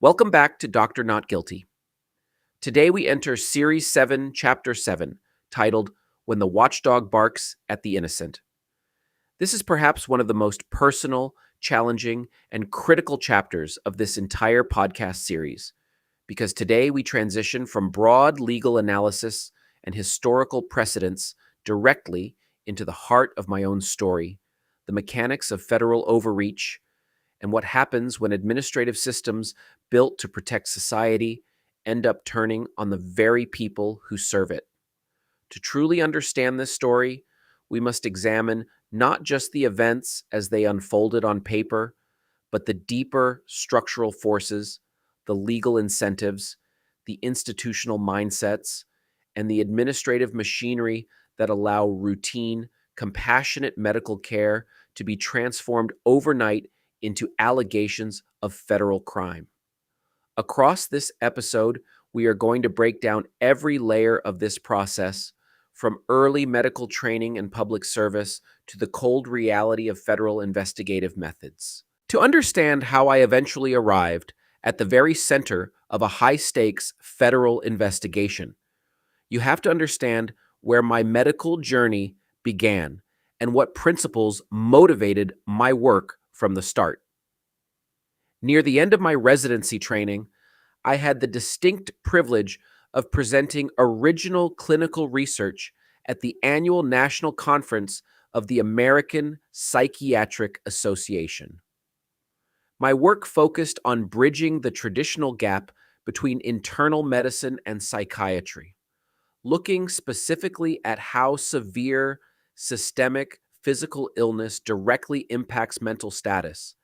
Welcome back to Dr. Not Guilty. Today we enter Series 7, Chapter 7, titled When the Watchdog Barks at the Innocent. This is perhaps one of the most personal, challenging, and critical chapters of this entire podcast series, because today we transition from broad legal analysis and historical precedents directly into the heart of my own story, the mechanics of federal overreach, and what happens when administrative systems built to protect society end up turning on the very people who serve it. To truly understand this story, we must examine not just the events as they unfolded on paper, but the deeper structural forces, the legal incentives, the institutional mindsets, and the administrative machinery that allow routine, compassionate medical care to be transformed overnight into allegations of federal crime. Across this episode, we are going to break down every layer of this process, from early medical training and public service to the cold reality of federal investigative methods. To understand how I eventually arrived at the very center of a high-stakes federal investigation, you have to understand where my medical journey began and what principles motivated my work from the start. Near the end of my residency training, I had the distinct privilege of presenting original clinical research at the annual national conference of the American Psychiatric Association. My work focused on bridging the traditional gap between internal medicine and psychiatry, looking specifically at how severe systemic physical illness directly impacts mental status,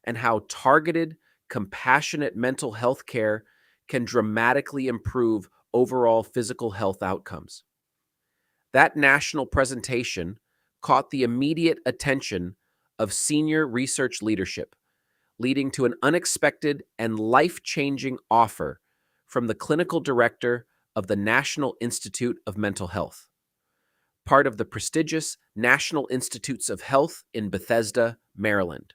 and how targeted, compassionate mental health care can dramatically improve overall physical health outcomes. That national presentation caught the immediate attention of senior research leadership, leading to an unexpected and life-changing offer from the clinical director of the National Institute of Mental Health, part of the prestigious National Institutes of Health in Bethesda, Maryland.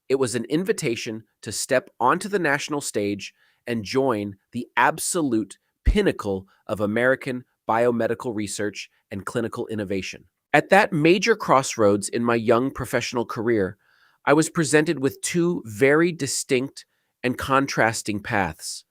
It was an invitation to step onto the national stage and join the absolute pinnacle of American biomedical research and clinical innovation. At that major crossroads in my young professional career, I was presented with two very distinct and contrasting paths: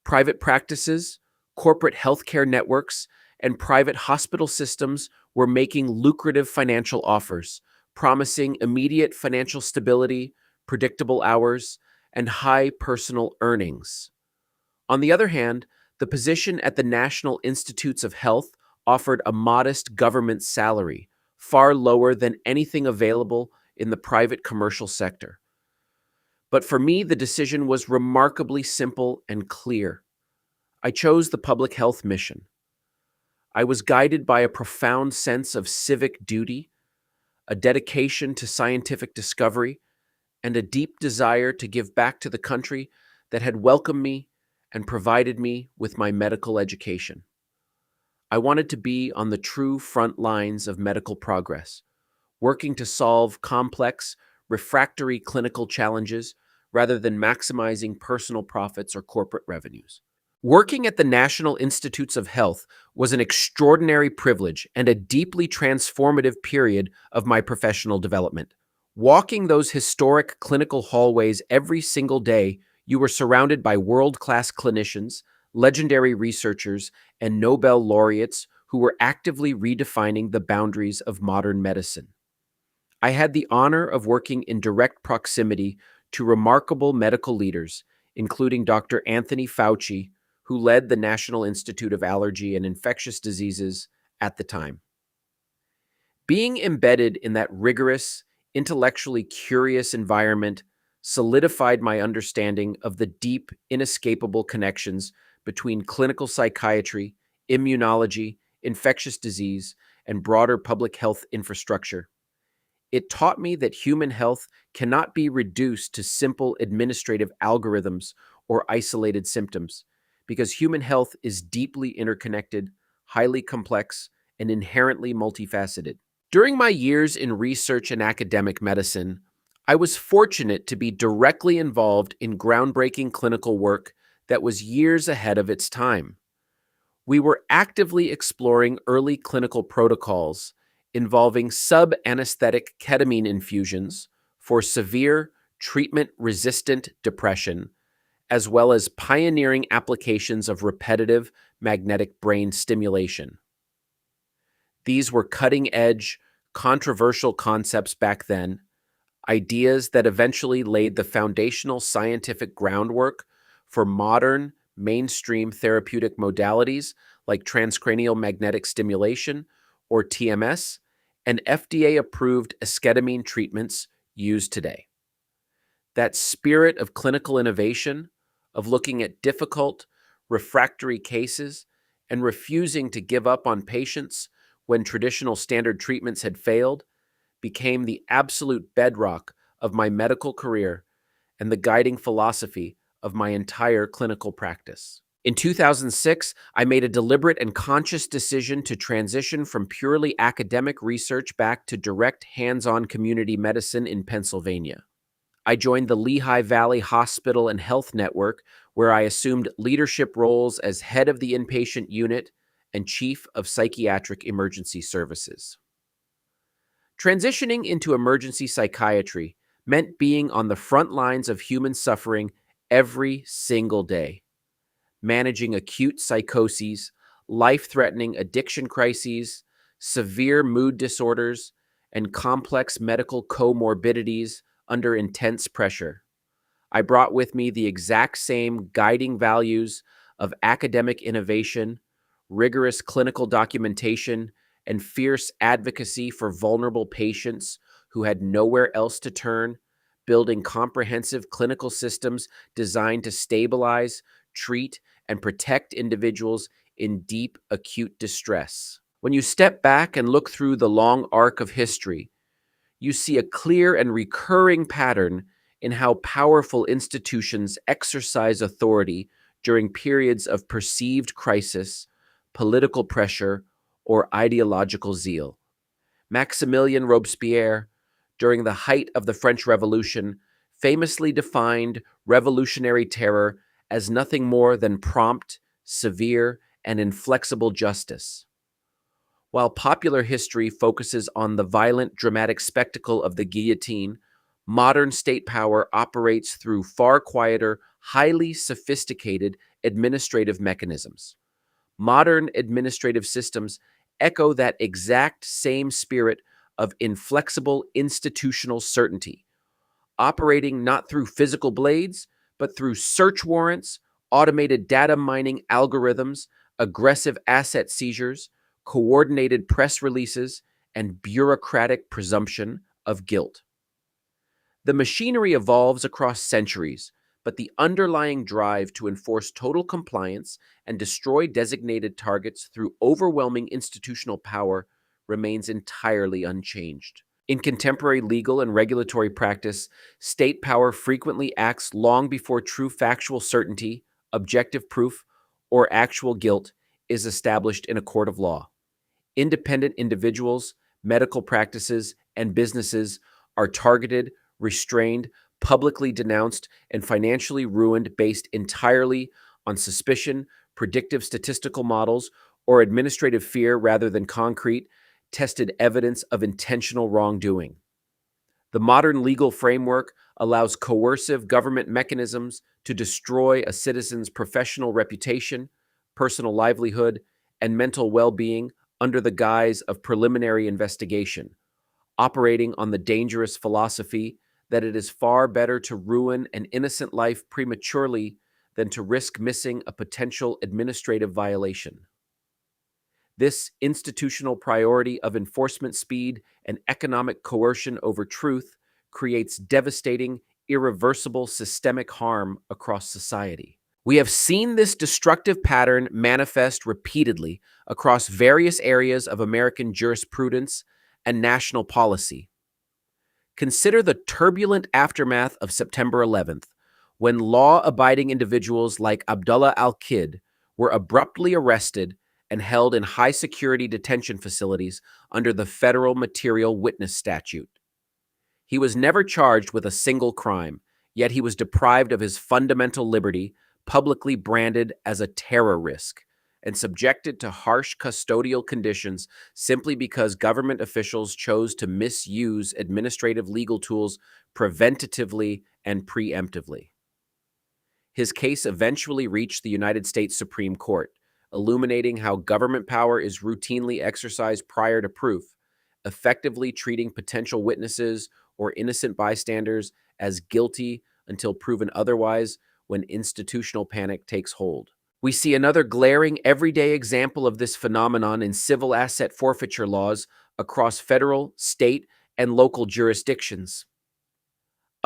private practices, corporate healthcare networks, and private hospital systems were making lucrative financial offers, promising immediate financial stability, predictable hours, and high personal earnings. On the other hand, the position at the National Institutes of Health offered a modest government salary, far lower than anything available in the private commercial sector. But for me, the decision was remarkably simple and clear. I chose the public health mission. I was guided by a profound sense of civic duty, a dedication to scientific discovery, and a deep desire to give back to the country that had welcomed me and provided me with my medical education. I wanted to be on the true front lines of medical progress, working to solve complex, refractory clinical challenges rather than maximizing personal profits or corporate revenues. Working at the National Institutes of Health was an extraordinary privilege and a deeply transformative period of my professional development. Walking those historic clinical hallways every single day, you were surrounded by world-class clinicians, legendary researchers, and Nobel laureates who were actively redefining the boundaries of modern medicine. I had the honor of working in direct proximity to remarkable medical leaders, including Dr. Anthony Fauci, who led the National Institute of Allergy and Infectious Diseases at the time. Being embedded in that rigorous, intellectually curious environment solidified my understanding of the deep, inescapable connections between clinical psychiatry, immunology, infectious disease, and broader public health infrastructure. It taught me that human health cannot be reduced to simple administrative algorithms or isolated symptoms, because human health is deeply interconnected, highly complex, and inherently multifaceted. During my years in research and academic medicine, I was fortunate to be directly involved in groundbreaking clinical work that was years ahead of its time. We were actively exploring early clinical protocols involving sub-anesthetic ketamine infusions for severe treatment-resistant depression, as well as pioneering applications of repetitive magnetic brain stimulation. These were cutting-edge, controversial concepts back then, ideas that eventually laid the foundational scientific groundwork for modern, mainstream therapeutic modalities like transcranial magnetic stimulation, or TMS, and FDA-approved esketamine treatments used today. That spirit of clinical innovation, of looking at difficult, refractory cases and refusing to give up on patients when traditional standard treatments had failed, became the absolute bedrock of my medical career and the guiding philosophy of my entire clinical practice. In 2006, I made a deliberate and conscious decision to transition from purely academic research back to direct hands-on community medicine in Pennsylvania. I joined the Lehigh Valley Hospital and Health Network, where I assumed leadership roles as head of the inpatient unit and chief of psychiatric emergency services. Transitioning into emergency psychiatry meant being on the front lines of human suffering every single day, managing acute psychoses, life-threatening addiction crises, severe mood disorders, and complex medical comorbidities under intense pressure. I brought with me the exact same guiding values of academic innovation, rigorous clinical documentation, and fierce advocacy for vulnerable patients who had nowhere else to turn, building comprehensive clinical systems designed to stabilize, treat, and protect individuals in deep acute distress. When you step back and look through the long arc of history, you see a clear and recurring pattern in how powerful institutions exercise authority during periods of perceived crisis, political pressure, or ideological zeal. Maximilien Robespierre, during the height of the French Revolution, famously defined revolutionary terror as nothing more than prompt, severe, and inflexible justice. While popular history focuses on the violent, dramatic spectacle of the guillotine, modern state power operates through far quieter, highly sophisticated administrative mechanisms. Modern administrative systems echo that exact same spirit of inflexible institutional certainty, operating not through physical blades, but through search warrants, automated data mining algorithms, aggressive asset seizures, coordinated press releases, and bureaucratic presumption of guilt. The machinery evolves across centuries, but the underlying drive to enforce total compliance and destroy designated targets through overwhelming institutional power remains entirely unchanged. In contemporary legal and regulatory practice, state power frequently acts long before true factual certainty, objective proof, or actual guilt is established in a court of law. Independent individuals, medical practices, and businesses are targeted, restrained, publicly denounced, and financially ruined based entirely on suspicion, predictive statistical models, or administrative fear rather than concrete, tested evidence of intentional wrongdoing. The modern legal framework allows coercive government mechanisms to destroy a citizen's professional reputation, personal livelihood, and mental well-being under the guise of preliminary investigation, operating on the dangerous philosophy that it is far better to ruin an innocent life prematurely than to risk missing a potential administrative violation. This institutional priority of enforcement speed and economic coercion over truth creates devastating, irreversible systemic harm across society. We have seen this destructive pattern manifest repeatedly across various areas of American jurisprudence and national policy. Consider the turbulent aftermath of September 11th, when law-abiding individuals like Abdullah al-Kid were abruptly arrested and held in high-security detention facilities under the Federal Material Witness Statute. He was never charged with a single crime, yet he was deprived of his fundamental liberty, publicly branded as a terror risk, and subjected to harsh custodial conditions simply because government officials chose to misuse administrative legal tools preventatively and preemptively. His case eventually reached the United States Supreme Court, illuminating how government power is routinely exercised prior to proof, effectively treating potential witnesses or innocent bystanders as guilty until proven otherwise when institutional panic takes hold. We see another glaring everyday example of this phenomenon in civil asset forfeiture laws across federal, state, and local jurisdictions.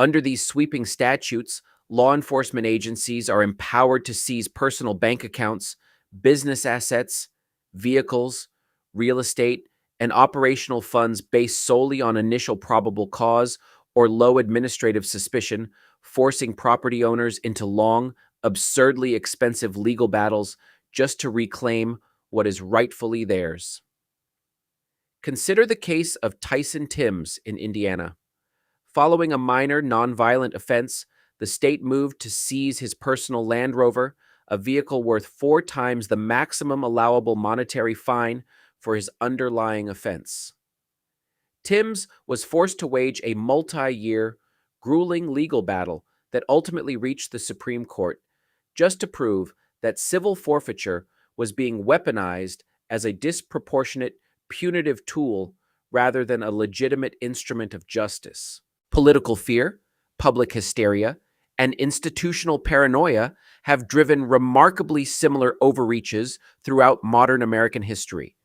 Under these sweeping statutes, law enforcement agencies are empowered to seize personal bank accounts, business assets, vehicles, real estate, and operational funds based solely on initial probable cause or low administrative suspicion, forcing property owners into long, absurdly expensive legal battles just to reclaim what is rightfully theirs. Consider the case of Tyson Timms in Indiana. Following a minor nonviolent offense, the state moved to seize his personal Land Rover, a vehicle worth 4 times the maximum allowable monetary fine for his underlying offense. Timms was forced to wage a multi-year, grueling legal battle that ultimately reached the Supreme Court, just to prove that civil forfeiture was being weaponized as a disproportionate, punitive tool rather than a legitimate instrument of justice. Political fear, public hysteria, and institutional paranoia have driven remarkably similar overreaches throughout modern American history.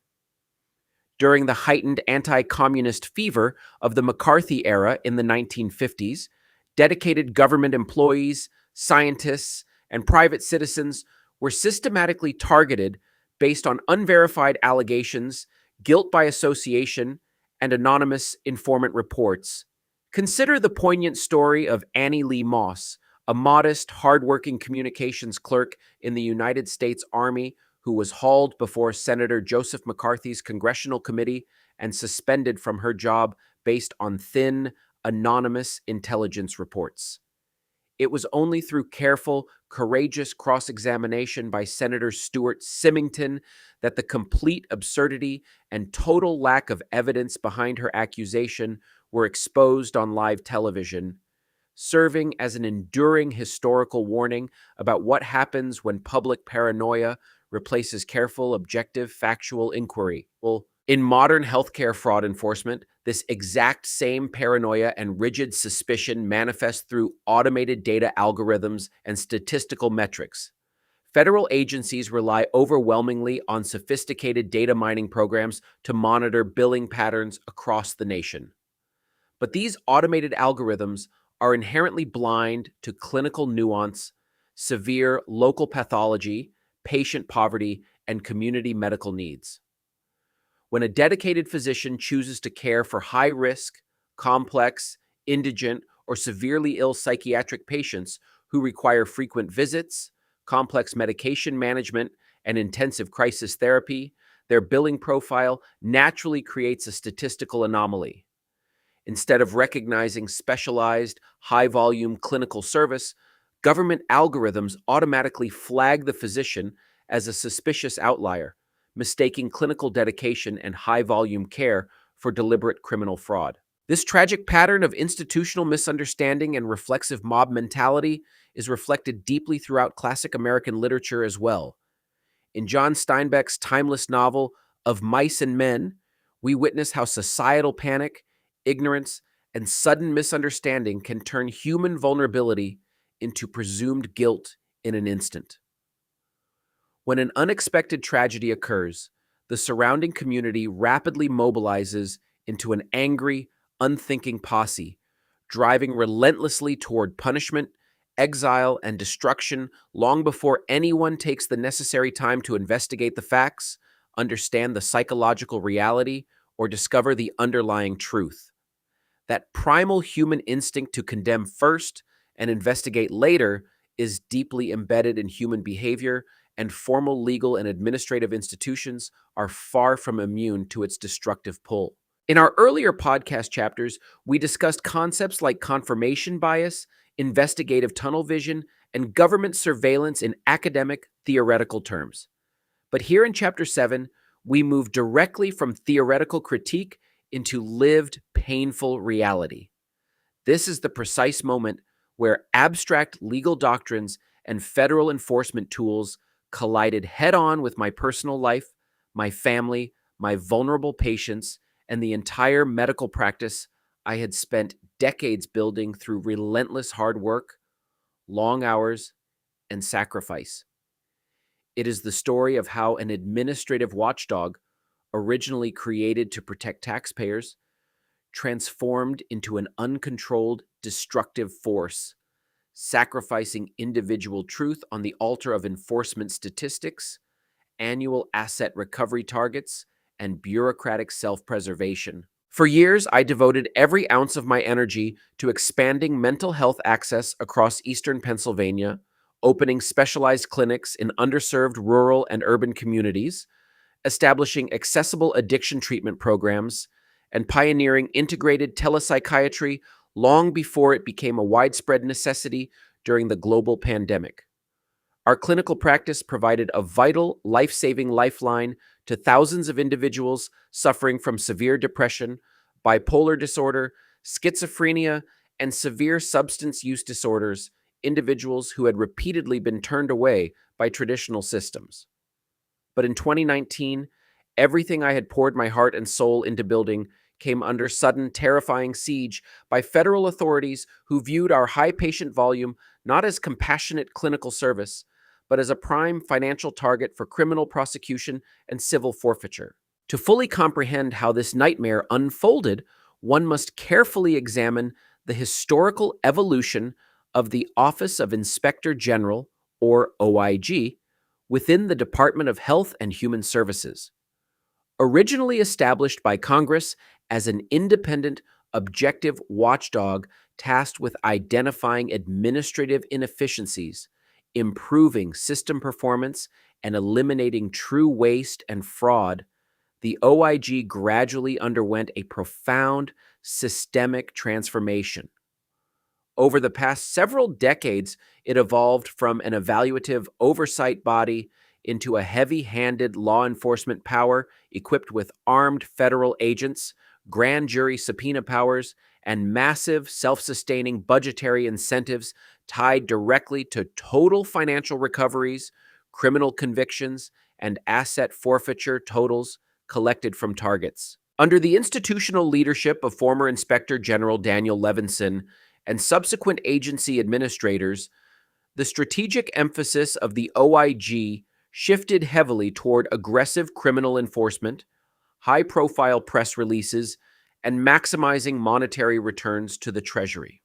During the heightened anti-communist fever of the McCarthy era in the 1950s, dedicated government employees, scientists, and private citizens were systematically targeted based on unverified allegations, guilt by association, and anonymous informant reports. Consider the poignant story of Annie Lee Moss, a modest, hardworking communications clerk in the United States Army who was hauled before Senator Joseph McCarthy's congressional committee and suspended from her job based on thin, anonymous intelligence reports. It was only through careful, courageous cross-examination by Senator Stuart Symington that the complete absurdity and total lack of evidence behind her accusation were exposed on live television, serving as an enduring historical warning about what happens when public paranoia replaces careful, objective, factual inquiry. Well, in modern healthcare fraud enforcement, this exact same paranoia and rigid suspicion manifests through automated data algorithms and statistical metrics. Federal agencies rely overwhelmingly on sophisticated data mining programs to monitor billing patterns across the nation. But these automated algorithms are inherently blind to clinical nuance, severe local pathology, patient poverty, and community medical needs. When a dedicated physician chooses to care for high-risk, complex, indigent, or severely ill psychiatric patients who require frequent visits, complex medication management, and intensive crisis therapy, their billing profile naturally creates a statistical anomaly. Instead of recognizing specialized, high-volume clinical service, government algorithms automatically flag the physician as a suspicious outlier, mistaking clinical dedication and high-volume care for deliberate criminal fraud. This tragic pattern of institutional misunderstanding and reflexive mob mentality is reflected deeply throughout classic American literature as well. In John Steinbeck's timeless novel Of Mice and Men, we witness how societal panic, ignorance, and sudden misunderstanding can turn human vulnerability into presumed guilt in an instant. When an unexpected tragedy occurs, the surrounding community rapidly mobilizes into an angry, unthinking posse, driving relentlessly toward punishment, exile, and destruction long before anyone takes the necessary time to investigate the facts, understand the psychological reality, or discover the underlying truth. That primal human instinct to condemn first and investigate later is deeply embedded in human behavior, and formal legal and administrative institutions are far from immune to its destructive pull. In our earlier podcast chapters, we discussed concepts like confirmation bias, investigative tunnel vision, and government surveillance in academic, theoretical terms. But here in Chapter 7, we move directly from theoretical critique into lived, painful reality. This is the precise moment where abstract legal doctrines and federal enforcement tools collided head on with my personal life, my family, my vulnerable patients, and the entire medical practice I had spent decades building through relentless hard work, long hours, and sacrifice. It is the story of how an administrative watchdog, originally created to protect taxpayers, transformed into an uncontrolled, destructive force, sacrificing individual truth on the altar of enforcement statistics, annual asset recovery targets, and bureaucratic self-preservation. For years, I devoted every ounce of my energy to expanding mental health access across eastern Pennsylvania, opening specialized clinics in underserved rural and urban communities, establishing accessible addiction treatment programs, and pioneering integrated telepsychiatry long before it became a widespread necessity during the global pandemic. Our clinical practice provided a vital, life-saving lifeline to thousands of individuals suffering from severe depression, bipolar disorder, schizophrenia, and severe substance use disorders, individuals who had repeatedly been turned away by traditional systems. But in 2019, everything I had poured my heart and soul into building came under sudden, terrifying siege by federal authorities who viewed our high patient volume not as compassionate clinical service, but as a prime financial target for criminal prosecution and civil forfeiture. To fully comprehend how this nightmare unfolded, one must carefully examine the historical evolution of the Office of Inspector General, or OIG, within the Department of Health and Human Services. Originally established by Congress as an independent, objective watchdog tasked with identifying administrative inefficiencies, improving system performance, and eliminating true waste and fraud, the OIG gradually underwent a profound systemic transformation. Over the past several decades, it evolved from an evaluative oversight body into a heavy-handed law enforcement power equipped with armed federal agents, grand jury subpoena powers, and massive self-sustaining budgetary incentives tied directly to total financial recoveries, criminal convictions, and asset forfeiture totals collected from targets. Under the institutional leadership of former Inspector General Daniel Levinson and subsequent agency administrators, the strategic emphasis of the OIG shifted heavily toward aggressive criminal enforcement, high-profile press releases, and maximizing monetary returns to the Treasury.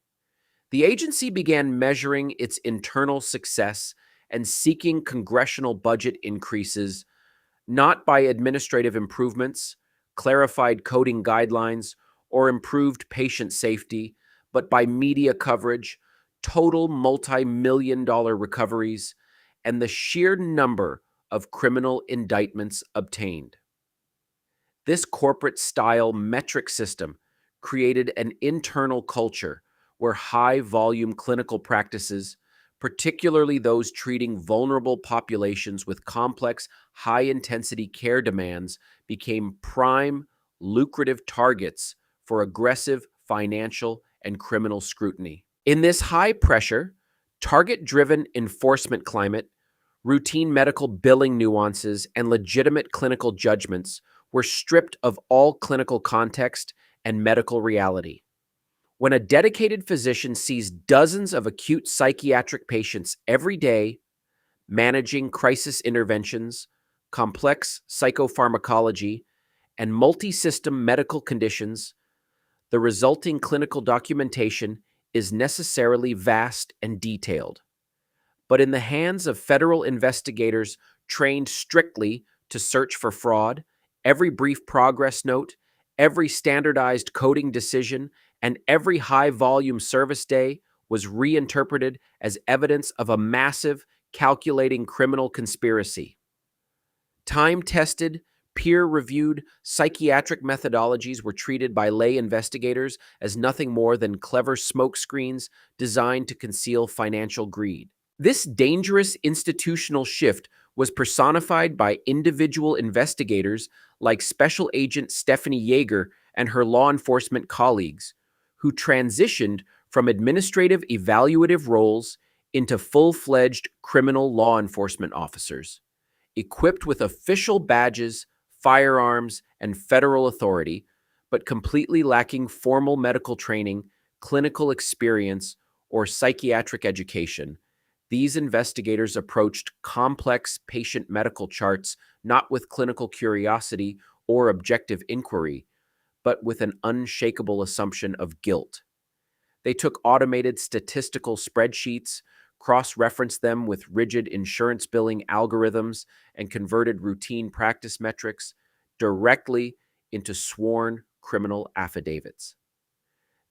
The agency began measuring its internal success and seeking congressional budget increases, not by administrative improvements, clarified coding guidelines, or improved patient safety, but by media coverage, total multi-million-dollar recoveries, and the sheer number of criminal indictments obtained. This corporate-style metric system created an internal culture where high-volume clinical practices, particularly those treating vulnerable populations with complex, high-intensity care demands, became prime, lucrative targets for aggressive financial and criminal scrutiny. In this high-pressure, target-driven enforcement climate, routine medical billing nuances and legitimate clinical judgments were stripped of all clinical context and medical reality. When a dedicated physician sees dozens of acute psychiatric patients every day, managing crisis interventions, complex psychopharmacology, and multi-system medical conditions, the resulting clinical documentation is necessarily vast and detailed. But in the hands of federal investigators trained strictly to search for fraud, every brief progress note, every standardized coding decision, and every high-volume service day was reinterpreted as evidence of a massive, calculating criminal conspiracy. Time-tested, Peer-reviewed psychiatric methodologies were treated by lay investigators as nothing more than clever smokescreens designed to conceal financial greed. This dangerous institutional shift was personified by individual investigators like Special Agent Stephanie Yeager and her law enforcement colleagues, who transitioned from administrative evaluative roles into full-fledged criminal law enforcement officers, equipped with official badges, firearms, and federal authority, but completely lacking formal medical training, clinical experience, or psychiatric education. These investigators approached complex patient medical charts not with clinical curiosity or objective inquiry, but with an unshakable assumption of guilt. They took automated statistical spreadsheets, cross-referenced them with rigid insurance billing algorithms, and converted routine practice metrics directly into sworn criminal affidavits.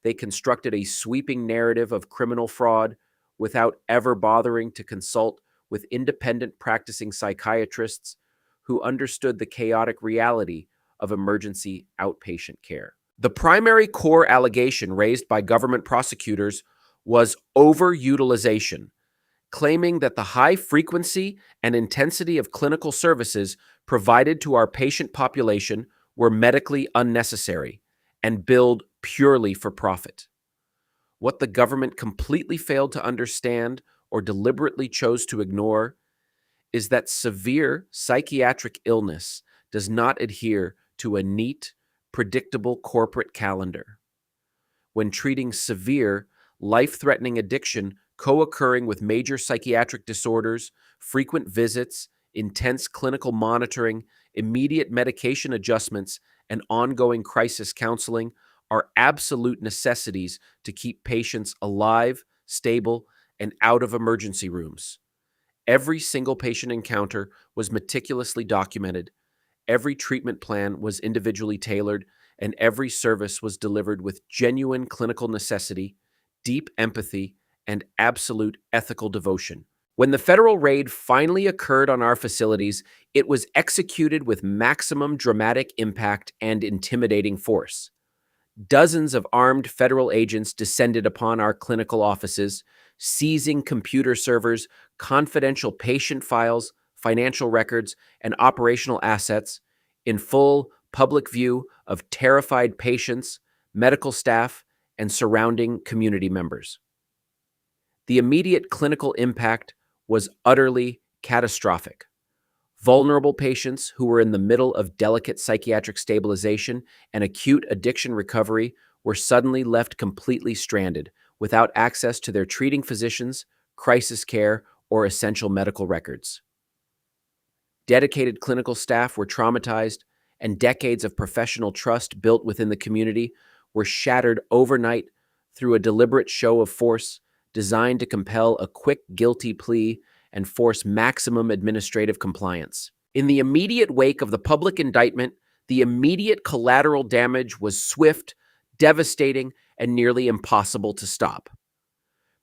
They constructed a sweeping narrative of criminal fraud without ever bothering to consult with independent practicing psychiatrists who understood the chaotic reality of emergency outpatient care. The primary core allegation raised by government prosecutors was overutilization, claiming that the high frequency and intensity of clinical services provided to our patient population were medically unnecessary and billed purely for profit. What the government completely failed to understand or deliberately chose to ignore is that severe psychiatric illness does not adhere to a neat, predictable corporate calendar. When treating severe, life-threatening addiction co-occurring with major psychiatric disorders, frequent visits, intense clinical monitoring, immediate medication adjustments, and ongoing crisis counseling are absolute necessities to keep patients alive, stable, and out of emergency rooms. Every single patient encounter was meticulously documented, every treatment plan was individually tailored, and every service was delivered with genuine clinical necessity, deep empathy, and absolute ethical devotion. When the federal raid finally occurred on our facilities, it was executed with maximum dramatic impact and intimidating force. Dozens of armed federal agents descended upon our clinical offices, seizing computer servers, confidential patient files, financial records, and operational assets in full public view of terrified patients, medical staff, and surrounding community members. The immediate clinical impact was utterly catastrophic. Vulnerable patients who were in the middle of delicate psychiatric stabilization and acute addiction recovery were suddenly left completely stranded, without access to their treating physicians, crisis care, or essential medical records. Dedicated clinical staff were traumatized, and decades of professional trust built within the community were shattered overnight through a deliberate show of force designed to compel a quick guilty plea and force maximum administrative compliance. In the immediate wake of the public indictment, the immediate collateral damage was swift, devastating, and nearly impossible to stop.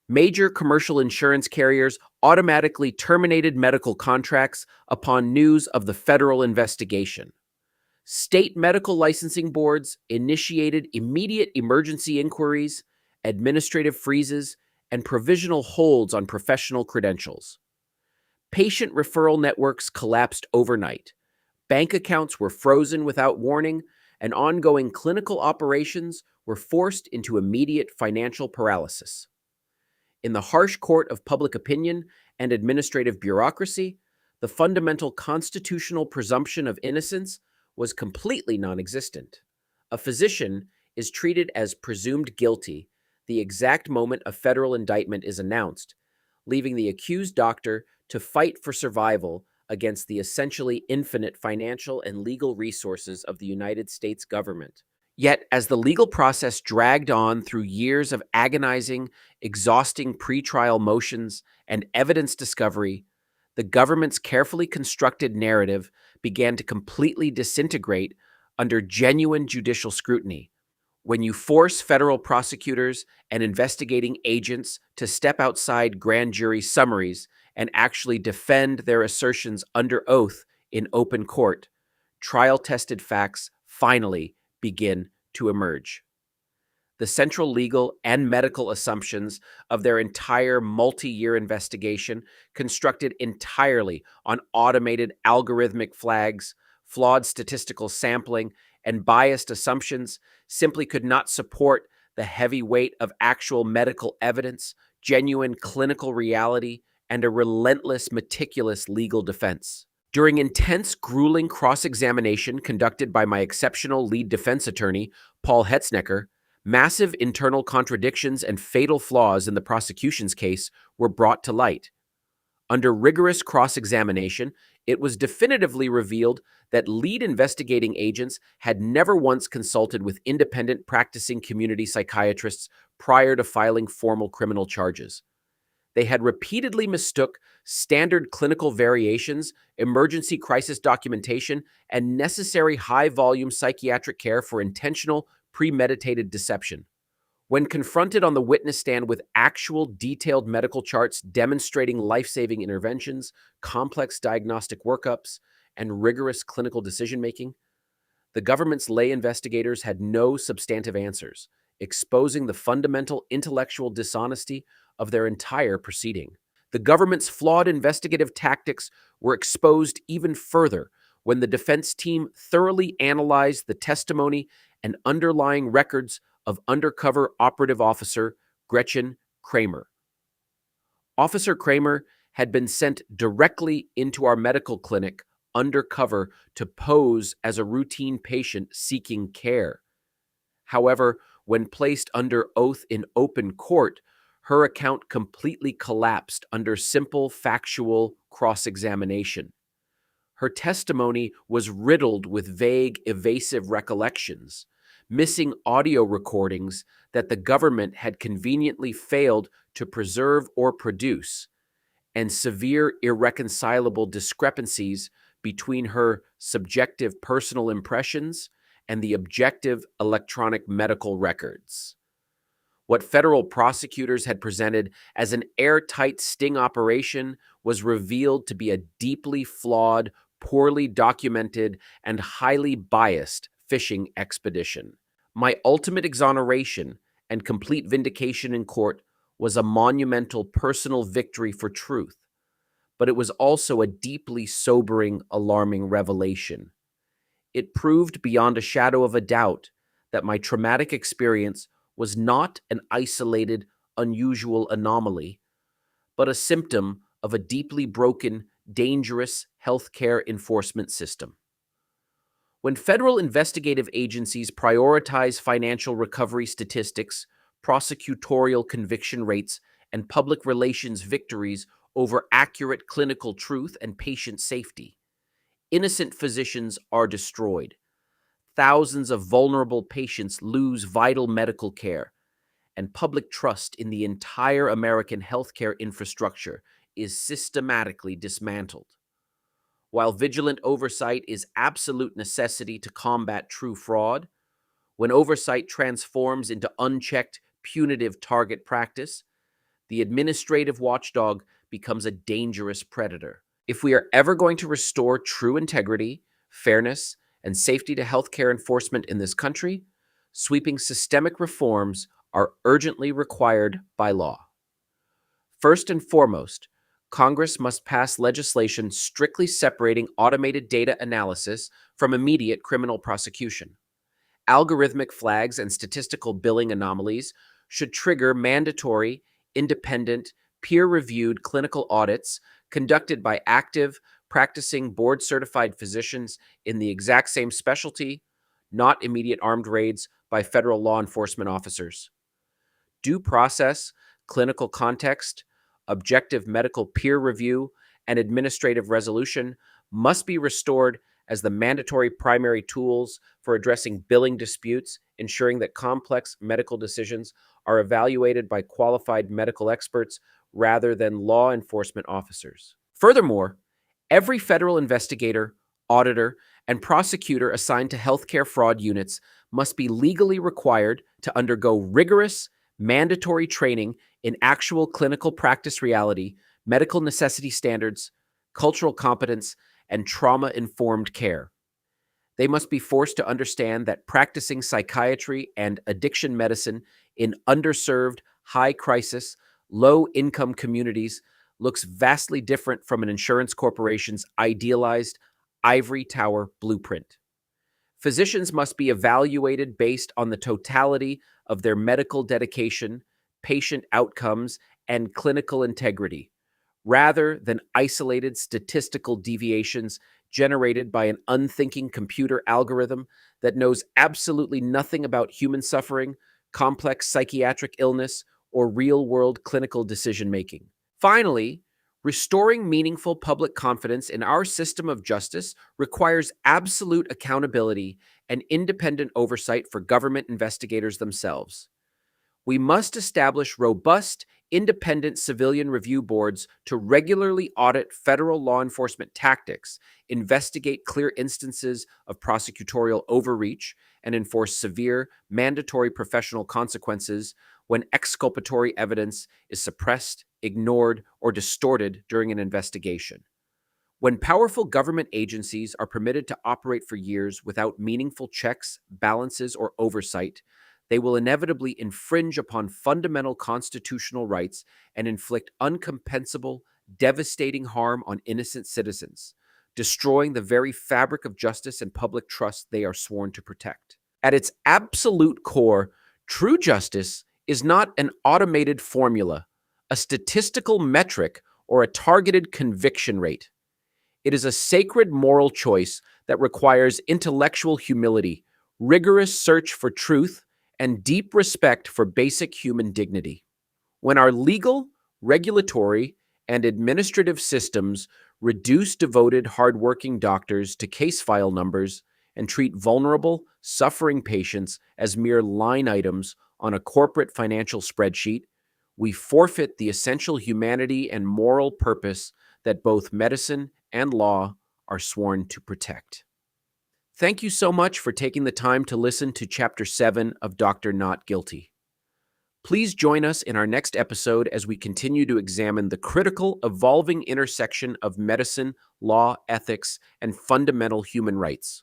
Major commercial insurance carriers automatically terminated medical contracts upon news of the federal investigation. State medical licensing boards initiated immediate emergency inquiries, administrative freezes, and provisional holds on professional credentials. Patient referral networks collapsed overnight. Bank accounts were frozen without warning, and ongoing clinical operations were forced into immediate financial paralysis. In the harsh court of public opinion and administrative bureaucracy, the fundamental constitutional presumption of innocence was completely non-existent. A physician is treated as presumed guilty the exact moment a federal indictment is announced, leaving the accused doctor to fight for survival against the essentially infinite financial and legal resources of the United States government. Yet, as the legal process dragged on through years of agonizing, exhausting pretrial motions and evidence discovery, the government's carefully constructed narrative began to completely disintegrate under genuine judicial scrutiny. When you force federal prosecutors and investigating agents to step outside grand jury summaries and actually defend their assertions under oath in open court, trial-tested facts finally begin to emerge. The central legal and medical assumptions of their entire multi-year investigation, constructed entirely on automated algorithmic flags, flawed statistical sampling, and biased assumptions, simply could not support the heavy weight of actual medical evidence, genuine clinical reality, and a relentless, meticulous legal defense. During intense, grueling cross-examination conducted by my exceptional lead defense attorney, Paul Hetznecker, massive internal contradictions and fatal flaws in the prosecution's case were brought to light. Under rigorous cross-examination, it was definitively revealed that lead investigating agents had never once consulted with independent practicing community psychiatrists prior to filing formal criminal charges. They had repeatedly mistook standard clinical variations, emergency crisis documentation, and necessary high-volume psychiatric care for intentional, premeditated deception. When confronted on the witness stand with actual detailed medical charts demonstrating life-saving interventions, complex diagnostic workups, and rigorous clinical decision-making, the government's lay investigators had no substantive answers, exposing the fundamental intellectual dishonesty of their entire proceeding. The government's flawed investigative tactics were exposed even further when the defense team thoroughly analyzed the testimony and underlying records of undercover operative officer Gretchen Kramer. Officer Kramer had been sent directly into our medical clinic undercover to pose as a routine patient seeking care. However, when placed under oath in open court, her account completely collapsed under simple factual cross-examination. Her testimony was riddled with vague, evasive recollections, missing audio recordings that the government had conveniently failed to preserve or produce, and severe irreconcilable discrepancies between her subjective personal impressions and the objective electronic medical records. What federal prosecutors had presented as an airtight sting operation was revealed to be a deeply flawed, poorly documented, and highly biased fishing expedition. My ultimate exoneration and complete vindication in court was a monumental personal victory for truth, but it was also a deeply sobering, alarming revelation. It proved beyond a shadow of a doubt that my traumatic experience was not an isolated, unusual anomaly, but a symptom of a deeply broken, dangerous healthcare enforcement system. When federal investigative agencies prioritize financial recovery statistics, prosecutorial conviction rates, and public relations victories over accurate clinical truth and patient safety, innocent physicians are destroyed. Thousands of vulnerable patients lose vital medical care, and public trust in the entire American healthcare infrastructure is systematically dismantled. While vigilant oversight is absolute necessity to combat true fraud, when oversight transforms into unchecked, punitive target practice, the administrative watchdog becomes a dangerous predator. If we are ever going to restore true integrity, fairness, and safety to healthcare enforcement in this country, sweeping systemic reforms are urgently required by law. First and foremost, Congress must pass legislation strictly separating automated data analysis from immediate criminal prosecution. Algorithmic flags and statistical billing anomalies should trigger mandatory, independent, peer-reviewed clinical audits conducted by active, practicing board-certified physicians in the exact same specialty, not immediate armed raids by federal law enforcement officers. Due process, clinical context, objective medical peer review, and administrative resolution must be restored as the mandatory primary tools for addressing billing disputes, ensuring that complex medical decisions are evaluated by qualified medical experts rather than law enforcement officers. Furthermore, every federal investigator, auditor, and prosecutor assigned to healthcare fraud units must be legally required to undergo rigorous, mandatory training in actual clinical practice reality, medical necessity standards, cultural competence, and trauma-informed care. They must be forced to understand that practicing psychiatry and addiction medicine in underserved, high crisis, low income communities looks vastly different from an insurance corporation's idealized ivory tower blueprint. Physicians must be evaluated based on the totality of their medical dedication, patient outcomes, and clinical integrity, rather than isolated statistical deviations generated by an unthinking computer algorithm that knows absolutely nothing about human suffering, complex psychiatric illness, or real world clinical decision making. Finally, restoring meaningful public confidence in our system of justice requires absolute accountability and independent oversight for government investigators themselves. We must establish robust, independent civilian review boards to regularly audit federal law enforcement tactics, investigate clear instances of prosecutorial overreach, and enforce severe, mandatory professional consequences when exculpatory evidence is suppressed, ignored, or distorted during an investigation. When powerful government agencies are permitted to operate for years without meaningful checks, balances, or oversight, they will inevitably infringe upon fundamental constitutional rights and inflict uncompensable, devastating harm on innocent citizens, destroying the very fabric of justice and public trust they are sworn to protect. At its absolute core, true justice is not an automated formula, a statistical metric, or a targeted conviction rate. It is a sacred moral choice that requires intellectual humility, rigorous search for truth, and deep respect for basic human dignity. When our legal, regulatory, and administrative systems reduce devoted, hardworking doctors to case file numbers and treat vulnerable, suffering patients as mere line items on a corporate financial spreadsheet, we forfeit the essential humanity and moral purpose that both medicine and law are sworn to protect. Thank you so much for taking the time to listen to Chapter 7 of Dr. Not Guilty. Please join us in our next episode as we continue to examine the critical, evolving intersection of medicine, law, ethics, and fundamental human rights.